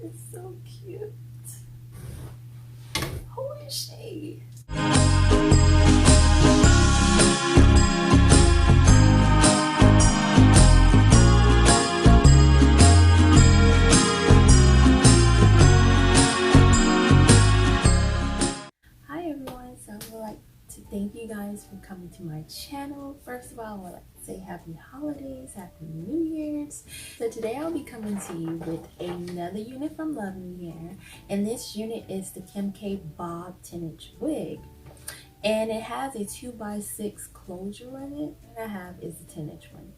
It's so cute. Who is she? Hi everyone, so I would like to thank you guys for coming to my channel. First of all, I would like to say happy holidays, happy New Year's. So today I'll be coming to you with another unit from Luvme here, and this unit is the Kim K Bob 10-inch wig, and it has a 2x6 closure in it, and I have is the 10-inch one,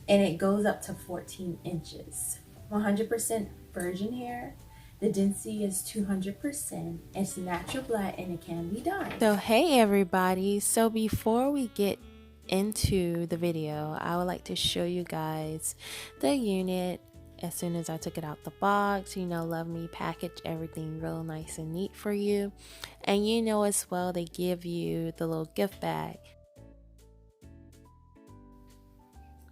and it goes up to 14 inches. 100% virgin hair. The density is 200%. It's natural black and it can be dyed. So hey everybody, so before we get into the video, I would like to show you guys the unit. As soon as I took it out the box, you know, Luvme packaged everything real nice and neat for you. And you know as well, they give you the little gift bag.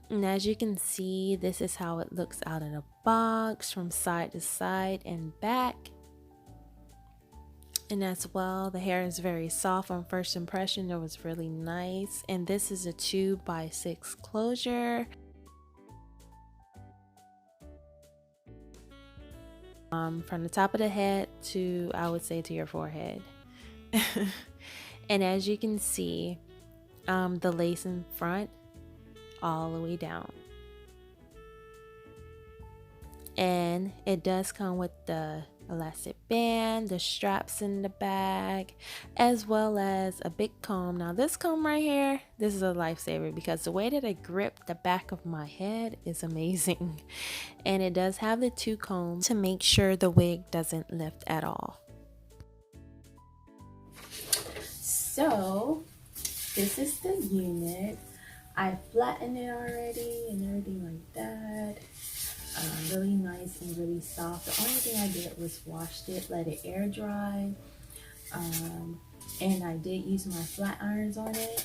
And as you can see, this is how it looks out of the box from side to side and back. And as well, the hair is very soft. On first impression, it was really nice. And this is a 2x6 closure. From the top of the head to, I would say, to your forehead. And as you can see, the lace in front all the way down, and it does come with the elastic band, the straps in the bag, as well as a big comb. Now this comb right here, this is a lifesaver because the way that I grip the back of my head is amazing. And it does have the 2 combs to make sure the wig doesn't lift at all. So this is the unit. I flattened it already and everything like that. Really nice and really soft. The only thing I did was washed it, let it air dry, and I did use my flat irons on it.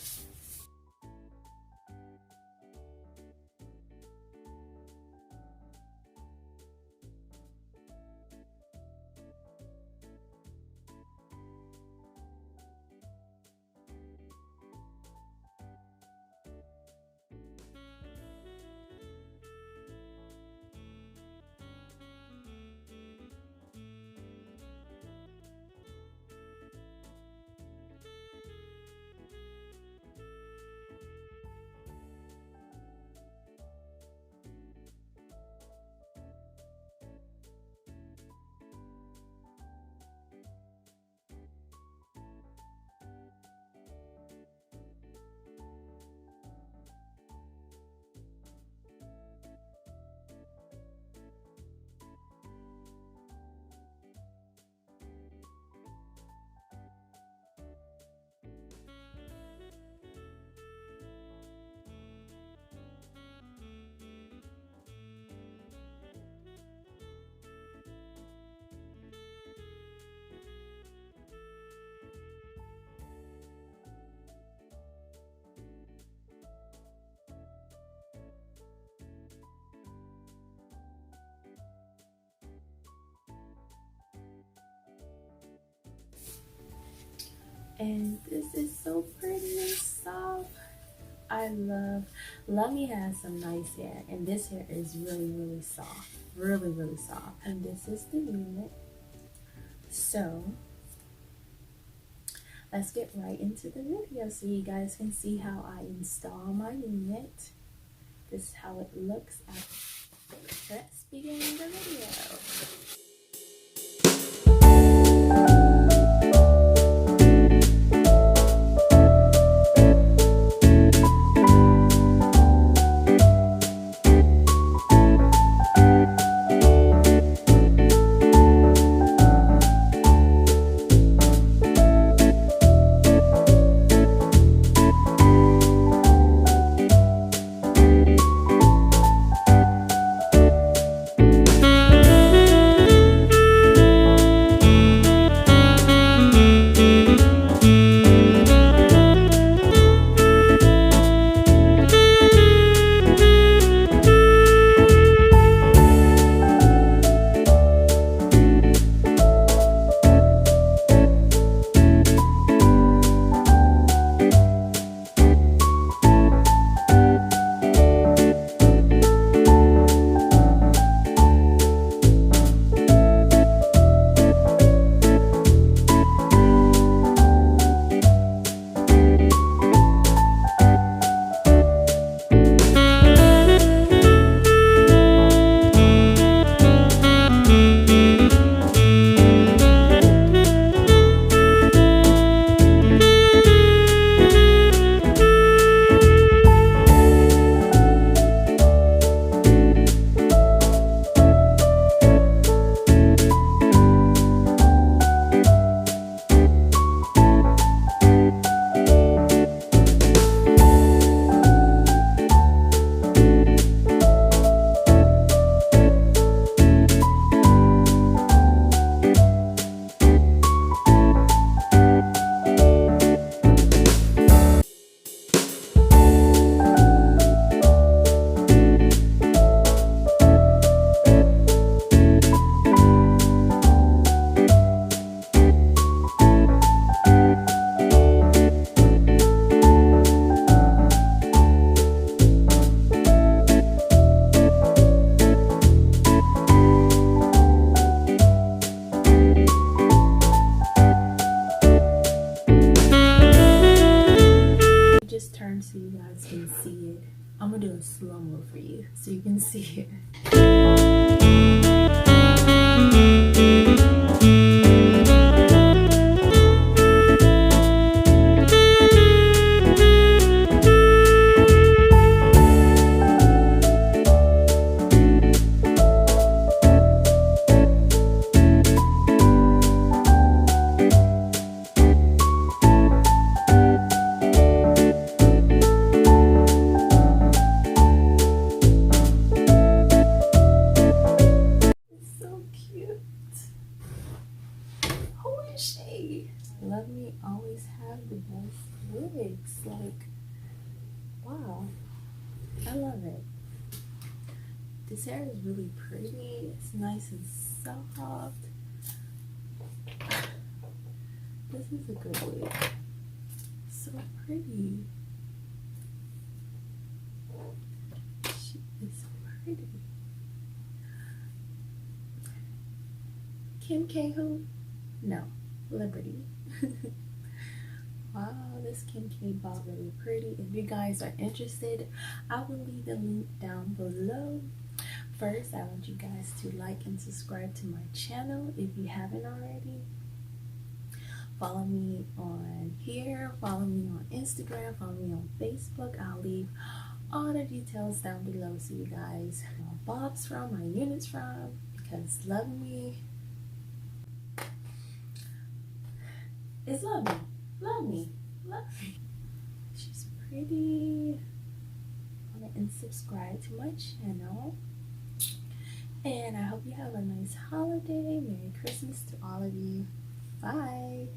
And this is so pretty and soft. I love Luvme has some nice hair, and this hair is really soft, really soft. And this is the unit. So let's get right into the video so you guys can see how I install my unit. This is how it looks after. Let's begin the video. for you so you can see it. Luvme always have the best wigs. Like, wow, I love it. This hair is really pretty. It's nice and soft. This is a good wig. So pretty. She is pretty. Kim K who? No, Liberty. Wow, this Kim K bought really pretty. If you guys are interested, I will leave the link down below. First, I want you guys to like and subscribe to my channel if you haven't already. Follow me on here, follow me on Instagram, follow me on Facebook. I'll leave all the details down below so you guys know my bobs from, my units from, because Luvme is Luvme. Luvme. She's pretty. And subscribe to my channel. And I hope you have a nice holiday. Merry Christmas to all of you. Bye.